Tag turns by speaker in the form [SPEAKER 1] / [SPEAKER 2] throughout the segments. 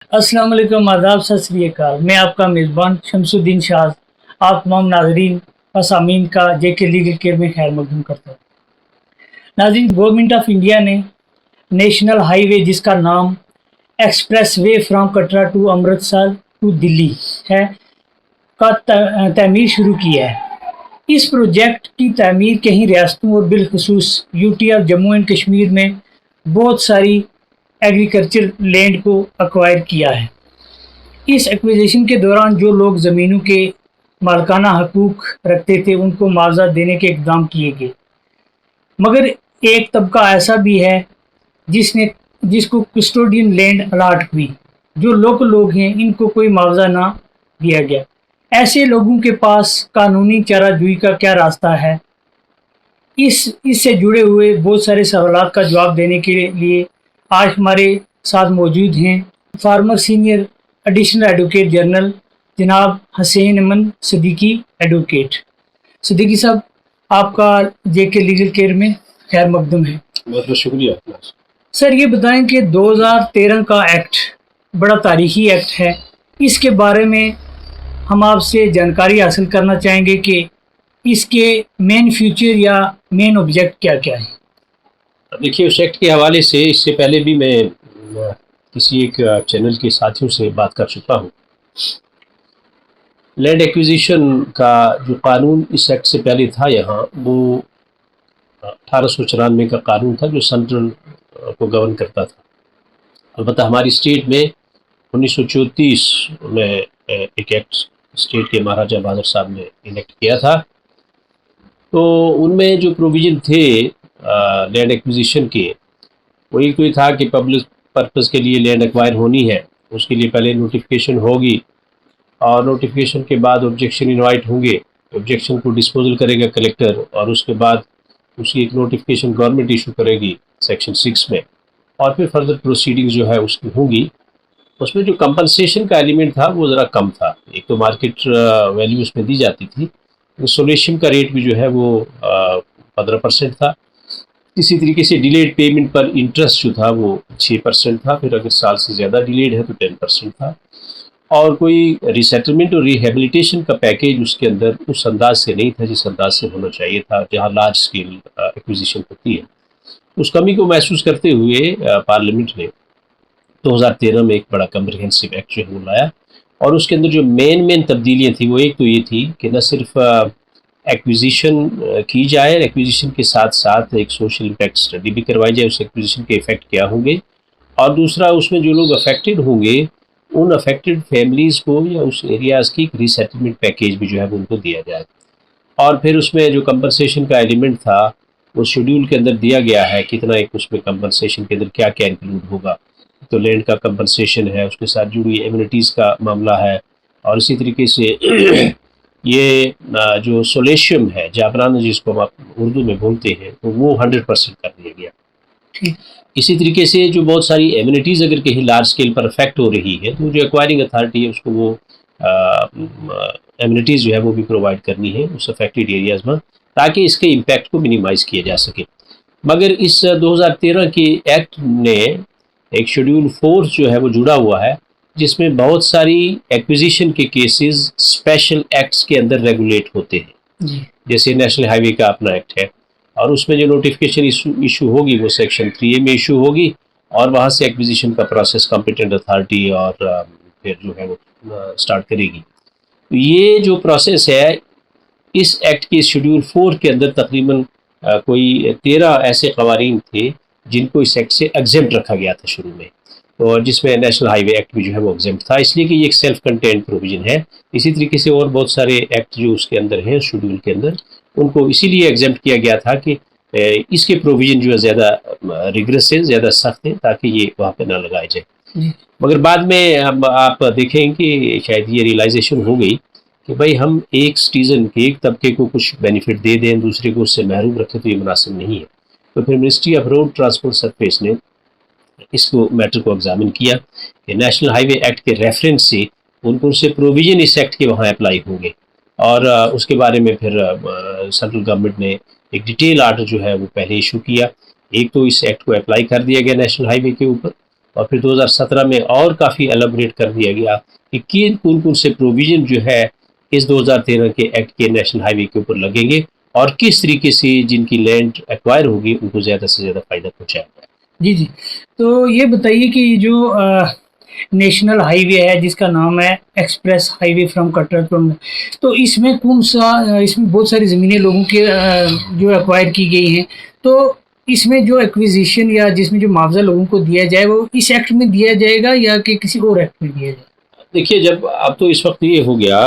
[SPEAKER 1] अस्सलाम वालेकुम, आदाब, सत श्री अकाल। मैं आपका मेज़बान शमसुद्दीन शाह आप तमाम नाज़रीन व सामीन का जेके लीगल केयर में खैर मकदूम करता हूँ। नाज़रीन, गवर्नमेंट ऑफ इंडिया ने नेशनल हाईवे जिसका नाम express way from Katra to Amritsar to Delhi है का तमीर शुरू की है। इस प्रोजेक्ट की तमीर कई रियासतों और बिलखसूस UT of Jammu and Kashmir में बहुत सारी एग्रीकल्चर लैंड को एक्वायर किया है। इस एक्विजिशन के दौरान जो लोग ज़मीनों के मालिकाना हकूक रखते थे उनको मुआवजा देने के इक़दाम किए गए, मगर एक तबका ऐसा भी है जिसको कस्टोडियन लैंड अलाट हुई। जो लोकल लोग हैं इनको कोई मुआवजा ना दिया गया। ऐसे लोगों के पास कानूनी चाराजोई का क्या रास्ता है? इससे जुड़े हुए बहुत सारे सवालात का जवाब देने के लिए आज हमारे साथ मौजूद हैं farmer senior additional advocate general जनाब हसैन अमन सिद्दीकी एडवोकेट। सिद्दीकी साहब, आपका जेके लीगल केयर में खैर मकदम है।
[SPEAKER 2] बहुत बहुत शुक्रिया।
[SPEAKER 1] सर, ये बताएं कि 2013 का एक्ट बड़ा तारीखी एक्ट है, इसके बारे में हम आपसे जानकारी हासिल करना चाहेंगे कि इसके मेन फ्यूचर या मेन ऑब्जेक्ट क्या क्या है।
[SPEAKER 2] देखिए, उस एक्ट के हवाले से इससे पहले भी मैं किसी एक चैनल के साथियों से बात कर चुका हूँ। लैंड एक्विजिशन का जो कानून इस एक्ट से पहले था यहाँ, वो 1894 का कानून था जो सेंट्रल को गवर्न करता था। अलबत्ता हमारी स्टेट में 1934 में एक एक्ट स्टेट के महाराजा बहादुर साहब ने इनेक्ट किया था। तो उनमें जो प्रोविज़न थे लैंड एक्विजिशन के, वो एक तो ये था कि पब्लिक पर्पज़ के लिए लैंड एक्वायर होनी है, उसके लिए पहले नोटिफिकेशन होगी और नोटिफिकेशन के बाद ऑब्जेक्शन इनवाइट होंगे। ऑब्जेक्शन को डिस्पोजल करेगा कलेक्टर और उसके बाद उसकी एक नोटिफिकेशन गवर्नमेंट इशू करेगी सेक्शन 6 में, और फिर फर्दर प्रोसीडिंग्स जो है उसकी होंगी। उसमें जो कंपनसेशन का एलिमेंट था वो ज़रा कम था। एक तो मार्केट वैल्यू उसमें दी जाती थी, सोल्यूशन का रेट भी जो है वो 15% था। इसी तरीके से डिलेड पेमेंट पर इंटरेस्ट जो था वो 6% था। फिर अगर साल से ज़्यादा डिलेड है तो 10% था। और कोई रिसेटलमेंट और रिहेबिलिटेशन का पैकेज उसके अंदर उस अंदाज से नहीं था जिस अंदाज से होना चाहिए था जहाँ लार्ज स्केल एक्विजिशन होती है। उस कमी को महसूस करते हुए पार्लियामेंट ने 2013 में एक बड़ा कम्प्रिहेंसिव एक्ट जो है वो लाया, और उसके अंदर जो मेन तब्दीलियाँ थी वो एक तो ये थी कि न सिर्फ एक्विजिशन की जाए, एक्विजिशन के साथ साथ एक सोशल इम्पैक्ट स्टडी भी करवाई जाए, उस एक्विजिशन के इफ़ेक्ट क्या होंगे, और दूसरा उसमें जो लोग अफेक्टेड होंगे उन अफेक्टेड फैमिलीज़ को या उस एरियाज़ की रीसेटलमेंट पैकेज भी जो है वो उनको दिया जाए। और फिर उसमें जो कंपनसेशन का एलिमेंट था वो शेड्यूल के अंदर दिया गया है, कितना एक उसमें कंपनसेशन के अंदर क्या क्या इंक्लूड होगा। तो लैंड का कंपनसेशन है, उसके साथ जुड़ी एमिनिटीज़ का मामला है, और इसी तरीके से ये जो सोलेशियम है, जाबराना जिसको हम आप उर्दू में बोलते हैं, तो वो 100% कर दिया गया। इसी तरीके से जो बहुत सारी एमिनिटीज़ अगर कहीं लार्ज स्केल पर अफेक्ट हो रही है तो जो एक्वायरिंग अथॉरिटी है उसको वो एमिनिटीज़ जो है वो भी प्रोवाइड करनी है उस अफेक्टेड एरियाज़ में, ताकि इसके इम्पैक्ट को मिनिमाइज़ किया जा सके। मगर इस 2013 के एक्ट ने एक शेड्यूल 4 जो है वो जुड़ा हुआ है, जिसमें बहुत सारी एक्विजिशन के केसेस स्पेशल एक्ट्स के अंदर रेगुलेट होते हैं। जैसे नेशनल हाईवे का अपना एक्ट है, और उसमें जो नोटिफिकेशन इशू होगी वो सेक्शन 3A में इशू होगी, और वहाँ से एक्विजिशन का प्रोसेस कॉम्पिटेंट अथॉरिटी और फिर जो है वो स्टार्ट करेगी। तो ये जो प्रोसेस है इस एक्ट के शेड्यूल 4 के अंदर तकरीबन कोई 13 ऐसे कवानीन थे जिनको इस एक्ट से एग्जेम्प्ट रखा गया था शुरू में, और जिसमें नेशनल हाईवे एक्ट भी जो है वो एग्जेम्प्ट था, इसलिए कि ये एक सेल्फ कंटेंट प्रोविजन है। इसी तरीके से और बहुत सारे एक्ट जो उसके अंदर हैं शेड्यूल के अंदर, उनको इसीलिए एग्जेम्प्ट किया गया था कि इसके प्रोविजन जो है ज़्यादा रिग्रेस है, ज़्यादा सख्त है, ताकि ये वहाँ पे ना लगाए जाए। मगर बाद में अब आप देखें कि शायद ये रियलाइजेशन हो गई कि भाई हम एक सिटीज़न के एक तबके को कुछ बेनिफिट दे दें, दूसरे को उससे महरूम रखें, तो ये मुनासिब नहीं है। तो फिर ministry of road transport service ने इसको मैटर को एग्जामिन किया कि नेशनल हाईवे एक्ट के रेफरेंस से उनको से प्रोविजन इस एक्ट के वहाँ अप्लाई होंगे, और उसके बारे में फिर सेंट्रल गवर्नमेंट ने एक डिटेल आर्डर जो है वो पहले इशू किया। एक तो इस एक्ट को अप्लाई कर दिया गया नेशनल हाईवे के ऊपर, और फिर 2017 में और काफ़ी एलाबोरेट कर दिया गया कि कौन कौन से प्रोविज़न जो है इस 2013 के एक्ट के नेशनल हाईवे के ऊपर लगेंगे और किस तरीके से जिनकी लैंड एक्वायर होगी उनको ज़्यादा से ज़्यादा फ़ायदा पहुँचाएगा।
[SPEAKER 1] जी जी। तो ये बताइए कि जो नेशनल हाईवे है जिसका नाम है express highway from Katra to, तो इसमें कौन सा इसमें बहुत सारी ज़मीनें लोगों के जो एक्वायर की गई हैं, तो इसमें जो एक्विजिशन या जिसमें जो मुआवजा लोगों को दिया जाए वो इस एक्ट में दिया जाएगा या कि किसी और एक्ट में दिया जाएगा?
[SPEAKER 2] देखिए, जब अब तो इस वक्त ये हो गया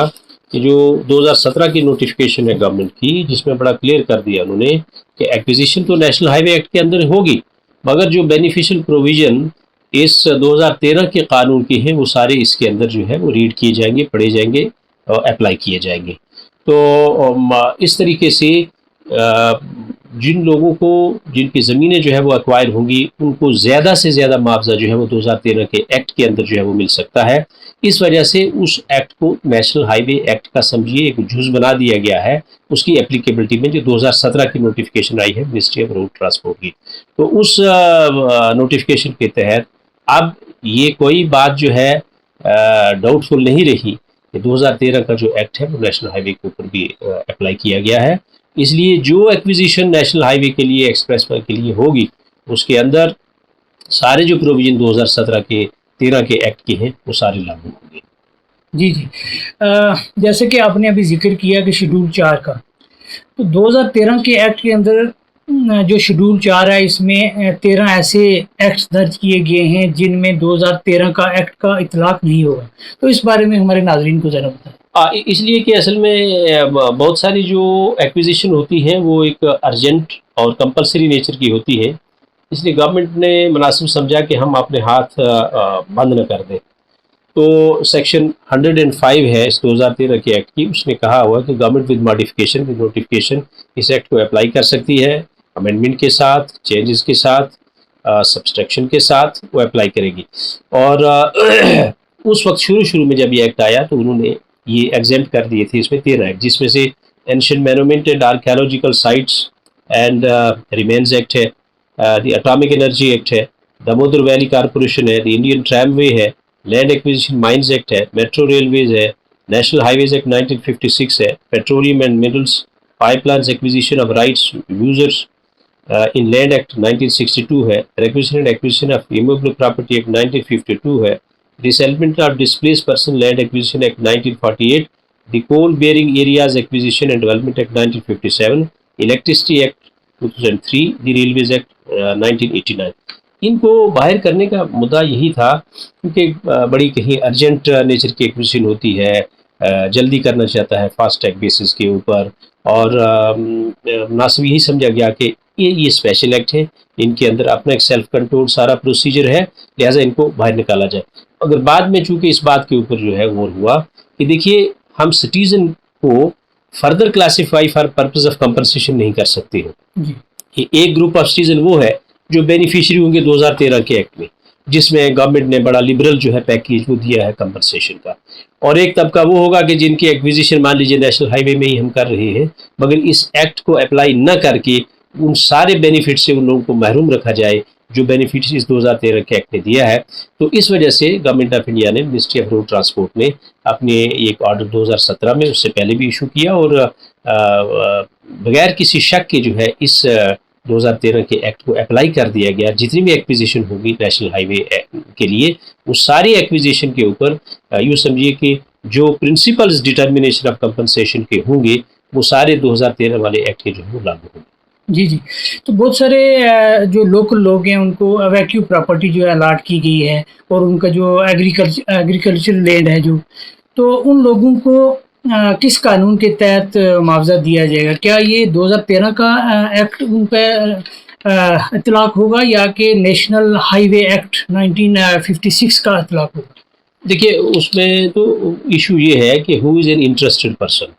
[SPEAKER 2] कि जो 2017 की नोटिफिकेशन है गवर्नमेंट की, जिसमें बड़ा क्लियर कर दिया उन्होंने कि एक्विजिशन तो नेशनल हाईवे एक्ट के अंदर होगी, मगर जो बेनिफिशियल प्रोविज़न इस 2013 के कानून के हैं वो सारे इसके अंदर जो है वो रीड किए जाएंगे, पढ़े जाएंगे और अप्लाई किए जाएंगे। तो इस तरीके से जिन लोगों को जिनकी ज़मीनें जो है वो एक्वायर होंगी उनको ज़्यादा से ज़्यादा मुआवजा जो है वो 2013 के एक्ट के अंदर जो है वो मिल सकता है। इस वजह से उस एक्ट को नेशनल हाईवे एक्ट का समझिए एक जुज़ बना दिया गया है उसकी एप्लीकेबिलिटी में, जो 2017 की नोटिफिकेशन आई है मिनिस्ट्री ऑफ रोड ट्रांसपोर्ट की। तो उस नोटिफिकेशन के तहत अब ये कोई बात जो है डाउटफुल नहीं रही कि 2013 का जो एक्ट है वो नेशनल हाईवे के ऊपर भी अप्लाई किया गया है। इसलिए जो एक्विजिशन नेशनल हाईवे के लिए, एक्सप्रेस वे के लिए होगी, उसके अंदर सारे जो प्रोविजन 2017 के 13 के एक्ट के हैं वो सारे लागू होंगे।
[SPEAKER 1] जी जी। जैसे कि आपने अभी जिक्र किया कि शेड्यूल 4 का, तो 2013 के एक्ट के अंदर जो शेड्यूल 4 है इसमें 13 ऐसे एक्ट्स दर्ज किए गए हैं जिनमें 2013 का एक्ट का इतलाक नहीं होगा, तो इस बारे में हमारे नाज़रीन को ज़रा बताएं।
[SPEAKER 2] इसलिए कि असल में बहुत सारी जो एक्विजिशन होती हैं वो एक अर्जेंट और कंपलसरी नेचर की होती है, इसलिए गवर्नमेंट ने मुनासिब समझा कि हम अपने हाथ बंद न कर दें। तो सेक्शन 105 है इस 2013 के एक्ट की, उसने कहा हुआ कि government with modification with notification इस एक्ट को अप्लाई कर सकती है, अमेंडमेंट के साथ, चेंजेस के साथ, सब्सट्रैक्शन के साथ वो अप्लाई करेगी। और उस वक्त शुरू में जब ये एक्ट आया तो उन्होंने ये एग्जेम्प्ट कर दिए थे इसमें 13 एक्ट, जिसमें से ancient monument and archaeological sites and remains act है, द एटॉमिक एनर्जी एक्ट है, दामोदर वैली कॉरपोरेशन है, द इंडियन ट्रामवे है, लैंड एक्विजिशन माइंस एक्ट है, मेट्रो रेलवेज है, नेशनल हाईवेज एक्ट 1956 है, petroleum and minerals pipelines acquisition of rights users in land act 1962 है, requisition and acquisition of immovable property act 1952 है, Resettlement of Displaced Person Land Acquisition Act 1948, the Coal Bearing Areas Acquisition and Development Act 1957, Electricity Act 2003, the Railways Act 1989। इनको बाहर करने का मुद्दा यही था क्योंकि बड़ी कहीं अर्जेंट नेचर की एक्विजिशन होती है, जल्दी करना चाहता है फास्ट ट्रैक बेसिस के ऊपर, और मुनासिब यही समझा गया कि ये स्पेशल एक्ट है, इनके अंदर अपना एक सेल्फ कंट्रोल सारा प्रोसीजर है, लिहाजा इनको बाहर निकाला जाए। अगर बाद में चूंकि इस बात के ऊपर जो है वो हुआ कि देखिए हम सिटीजन को further classify for purpose of compensation नहीं कर सकते हैं। कि एक ग्रुप ऑफ सिटीजन वो है जो बेनिफिशियरी होंगे 2013 के एक्ट में, जिसमें गवर्नमेंट ने बड़ा लिबरल जो है पैकेज वो दिया है कंपनसेशन का, और एक तबका वो होगा कि जिनकी एक्विजिशन मान लीजिए नेशनल हाईवे में ही हम कर रहे हैं, मगर इस एक्ट को अप्लाई न करके उन सारे बेनिफिट से उन लोगों को महरूम रखा जाए जो बेनिफिट्स इस 2013 के एक्ट ने दिया है। तो इस वजह से गवर्नमेंट ऑफ इंडिया ने, मिनिस्ट्री ऑफ रोड ट्रांसपोर्ट ने अपने एक ऑर्डर 2017 में, उससे पहले भी इशू किया, और बगैर किसी शक के जो है इस 2013 के एक्ट को अप्लाई कर दिया गया। जितनी भी एक्विजिशन होगी नेशनल हाईवे के लिए, वो सारी एक्विजिशन के ऊपर यूँ समझिए कि जो प्रिंसिपल्स डिटर्मिनेशन ऑफ कंपनसेशन के होंगे वो सारे 2013 वाले एक्ट के जो है वो लागू होंगे।
[SPEAKER 1] जी जी। तो बहुत सारे जो लोकल लोग हैं उनको वैक्यू प्रॉपर्टी जो है अलाट की गई है, और उनका जो एग्रीकल्चर लैंड है जो, तो उन लोगों को किस कानून के तहत मुआवजा दिया जाएगा? क्या ये 2013 का एक्ट उन पर इतलाक होगा या कि नेशनल हाईवे एक्ट 1956 का इतलाक होगा?
[SPEAKER 2] देखिए, उसमें तो इशू ये है कि who is an interested person,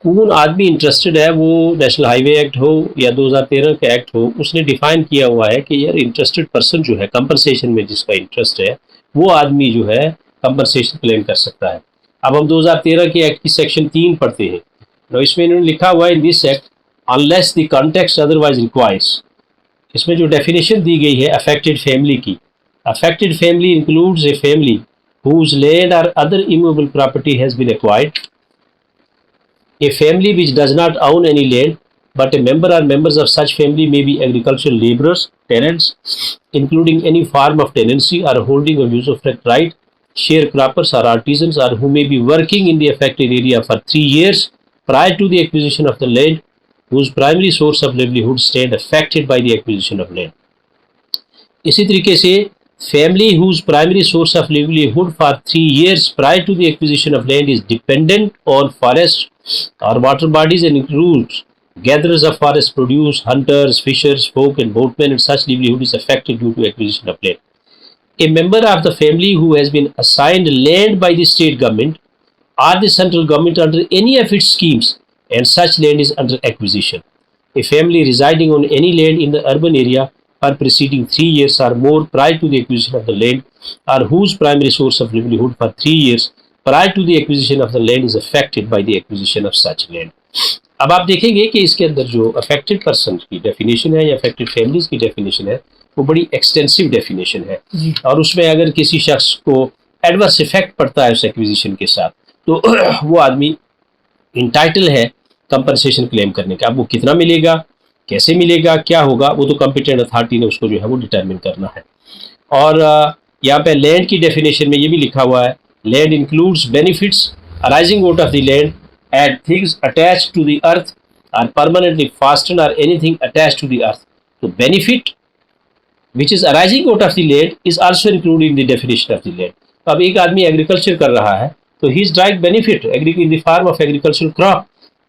[SPEAKER 2] कौन आदमी इंटरेस्टेड है, वो नेशनल हाईवे एक्ट हो या 2013 का एक्ट हो, उसने डिफाइन किया हुआ है कि यार इंटरेस्टेड पर्सन जो है कंपनसेशन में जिसका इंटरेस्ट है वो आदमी जो है कंपनसेशन क्लेम कर सकता है। अब हम 2013 के एक्ट की सेक्शन 3 पढ़ते हैं, तो इसमें इन्होंने लिखा हुआ है in this act unless the context otherwise requires. इसमें जो डेफिनेशन दी गई है अफेक्टेड फैमिली की, Affected family includes a family whose land or other immovable property has been acquired. A family which does not own any land, but a member or members of such family may be agricultural laborers, tenants, including any form of tenancy or holding of usufruct right, sharecroppers or artisans, or who may be working in the affected area for 3 years prior to the acquisition of the land, whose primary source of livelihood stand affected by the acquisition of land. इसी तरीके से family whose primary source of livelihood for 3 years prior to the acquisition of land is dependent on forest or water bodies and includes gatherers of forest produce, hunters, fishers, folk and boatmen, and such livelihood is affected due to acquisition of land. A member of the family who has been assigned land by the state government or the central government under any of its schemes, and such land is under acquisition. A family residing on any land in the urban area for preceding 3 years or more prior to the acquisition of the land, or whose primary source of livelihood for 3 years prior to the acquisition of the land is affected by the acquisition of such land. अब आप देखेंगे कि इसके अंदर जो affected person की definition है या अफेक्टेड फैमिलीज की डेफिनेशन है वो बड़ी एक्सटेंसिव डेफिनेशन है और उसमें अगर किसी शख्स को एडवर्स इफेक्ट पड़ता है उस एक्विजिशन के साथ तो वो आदमी इंटाइटल है कंपनसेशन क्लेम करने का। अब वो कितना मिलेगा, कैसे मिलेगा, क्या होगा, वो तो कॉम्पिटेंट अथॉरिटी ने उसको जो है वो डिटरमिन करना है। और यहाँ पे लैंड की डेफिनेशन में ये भी लिखा हुआ है, land includes benefits arising out of the land and things attached to the earth are permanently fastened और anything attached to the earth. तो benefit which is arising out of the land is also included in the definition of the land. अब एक आदमी agriculture कर रहा है तो he is direct benefit in the form of agricultural crop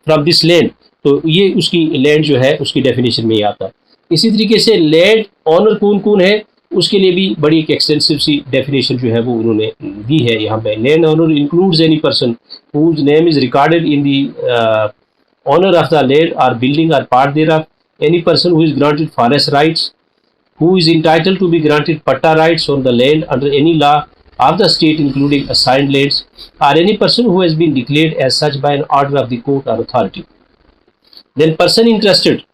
[SPEAKER 2] from this land, तो ये उसकी लैंड जो है उसकी डेफिनेशन में ही आता है। इसी तरीके से लैंड ऑनर कौन कौन है उसके लिए भी बड़ी एक एक्सटेंसिव सी डेफिनेशन जो है वो उन्होंने दी है यहाँ पे। Land owner includes any person whose name is recorded in the honor of the land or building or part thereof, any person who is granted forest rights, who is entitled to be granted patta rights on the land under any law of the state including assigned lands, or any person who has been declared as such by an order of the court or authority. Then person interested,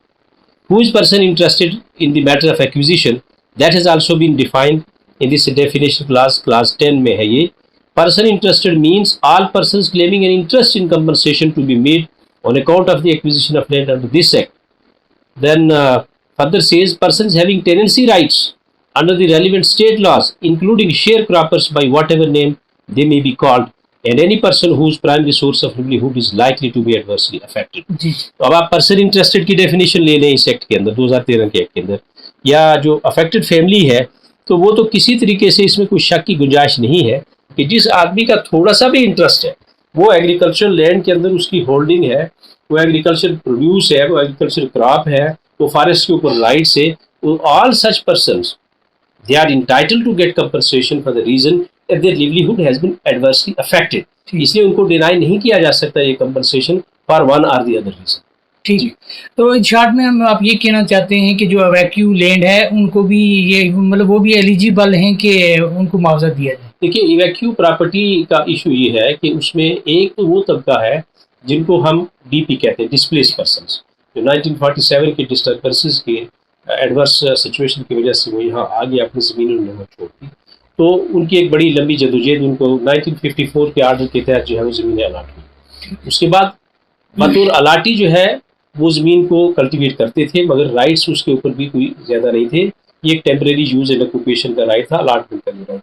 [SPEAKER 2] who is person interested in the matter of acquisition, that has also been defined in this definition clause 10 में है ये। Person interested means all persons claiming an interest in compensation to be made on account of the acquisition of land under this act. Then further says persons having tenancy rights under the relevant state laws including sharecroppers by whatever name they may be called, and any person whose primary source of livelihood is likely to be adversely affected. तो अब आप person interested की definition ले लें इस act के अंदर 2013 के एक्ट के अंदर, या जो अफेक्टेड फैमिली है तो वो तो किसी तरीके से इसमें कोई शक की गुंजाइश नहीं है कि जिस आदमी का थोड़ा सा भी इंटरेस्ट है, वो एग्रीकल्चर लैंड के अंदर उसकी होल्डिंग है, वो एग्रीकल्चर प्रोड्यूस है, वो एग्रीकल्चर क्रॉप है, वो फॉरेस्ट के ऊपर राइट्स है, all such persons they are entitled to get compensation for the reason that their livelihood has been adversely affected. इसलिए उनको डिनाई नहीं किया जा सकता ये कंपनसेशन फॉर वन और द अदर रीजन।
[SPEAKER 1] ठीक, तो इन शॉर्ट में हम आप ये कहना चाहते हैं कि जो वैक्यू लैंड है उनको भी ये मतलब वो भी एलिजिबल हैं कि उनको मुआवजा दिया जाए।
[SPEAKER 2] देखिए इवैक्यू प्रॉपर्टी का इशू ये है कि उसमें एक तो वो तबका है जिनको हम डीपी कहते हैं, डिस्प्लेस पर्सन्स, जो 1947 के डिस्टर्बेंसेस के एडवर्स सिचुएशन की वजह से वो यहाँ आ गया, अपनी ज़मीन उन्होंने छोड़ दी, तो उनकी एक बड़ी लंबी जदोजहद उनको 1954 के आर्डर के तहत जो है वो ज़मीनें अलाट हुई। उसके बाद बतौर अलाटी जो है वो ज़मीन को कल्टीवेट करते थे मगर राइट्स उसके ऊपर भी कोई ज़्यादा नहीं थे, ये एक टेम्परेरी यूज एंड ऑक्यूपेशन का राइट था, अलाटमेंट का राइट।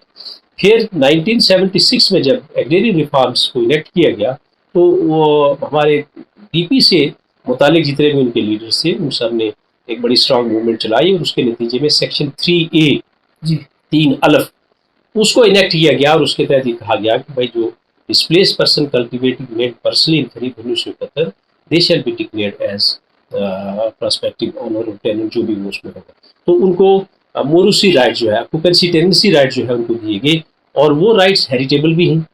[SPEAKER 2] फिर 1976 में जब एग्रेरियन रिफॉर्म्स को इनेक्ट किया गया तो वो हमारे डीपी से मुतालिक जितने भी उनके लीडर्स थे उन सब ने एक बड़ी स्ट्रॉन्ग मूवमेंट चलाई और उसके नतीजे में सेक्शन 3A 3 अलफ उसको इनेक्ट किया गया और उसके तहत ये कहा गया कि भाई जो displaced person cultivating land personally in करीब 1971 they shall be declared as prospective owner और टेनेंट जो भी वो उसमें होगा, तो उनको मोरूसी राइट जो है, ऑक्यूपेंसी टेनेंसी राइट जो है उनको दिए गए और वो राइट्स हेरिटेबल भी हैं,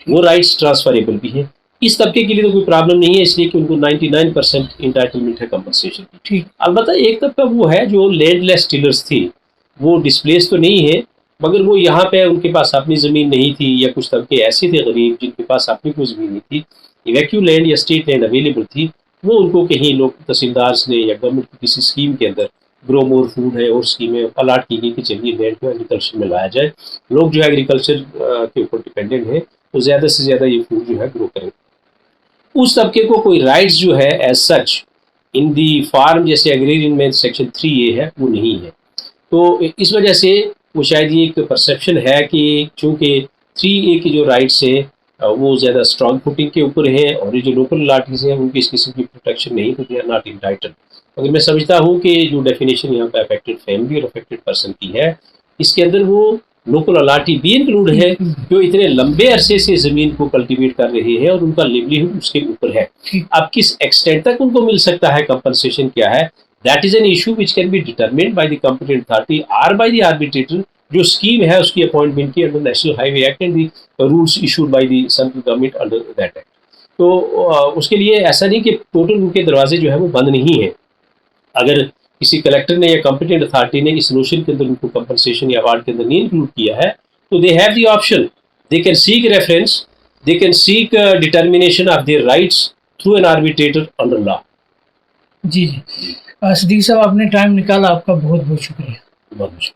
[SPEAKER 2] वो राइट्स ट्रांसफरेबल भी हैं। इस तबके के लिए तो कोई प्रॉब्लम नहीं है इसलिए कि उनको 99% इंटाइटलमेंट है कंपनसेशन की। ठीक, अलबत्ता एक तबका वो है जो लैंडलेस टिलर्स थी, वो डिस्प्लेस तो नहीं है मगर वो यहाँ पे उनके पास अपनी ज़मीन नहीं थी, या कुछ तबके ऐसे थे गरीब जिनके पास अपनी कोई ज़मीन नहीं थी, इवैक्यू लैंड या स्टेट लैंड अवेलेबल थी, वो उनको कहीं लोग तहसीलदार ने या गवर्नमेंट की किसी स्कीम के अंदर ग्रो मोर फूड है और स्कीमें अलाट की गई कि चलिए लैंड को एग्रीकल्चर में लाया जाए, लोग जो है एग्रीकल्चर के ऊपर डिपेंडेंट है, तो ज़्यादा से ज़्यादा ये फूड जो है ग्रो करें। उस तबके को कोई राइट्स जो है एज सच इन दी फार्म जैसे एग्रेरियन में सेक्शन 3A है वो नहीं है। तो इस वजह से वो शायद ये एक परसेप्शन है कि चूँकि 3A की जो राइट्स है वो ज़्यादा स्ट्रॉन्ग फुटिंग के ऊपर है और ये जो लोकल अथॉरिटीज़ हैं उनकी इस किस्म की प्रोटेक्शन नहीं, तो दे आर नॉट इंटाइटल्ड। मगर मैं समझता हूँ कि जो डेफिनेशन यहाँ पे अफेक्टेड फैमिली और अफेक्टेड पर्सन की है, इसके अंदर वो लोकल अथॉरिटी भी इंक्लूड है जो इतने लंबे अरसे से ज़मीन को कल्टीवेट कर रहे हैं और उनका लिवलीहुड उसके ऊपर है। अब किस एक्सटेंट तक उनको मिल सकता है, कंपनसेशन क्या है, that is an issue which can be determined by the competent authority और बाय द आर्बिट्रेटर। जो स्कीम है उसकी अपॉइंटमेंट की under national highway act and the rules issued by the central government under that act. तो उसके लिए ऐसा नहीं कि टोटल उनके दरवाजे जो है वो बंद नहीं है। अगर किसी कलेक्टर ने या कॉम्पिटेंट अथॉरिटी ने इस नोशन के अंदर उनको कंपनसेशन या अवार्ड के अंदर नहीं इंक्लूड किया है, तो they have the option, they can seek reference, they can seek determination of their rights through an arbitrator under law.
[SPEAKER 1] जी जी। सिद्दीकी साहब, आपने टाइम निकाला, आपका बहुत बहुत शुक्रिया।
[SPEAKER 2] बहुत मुश्किल।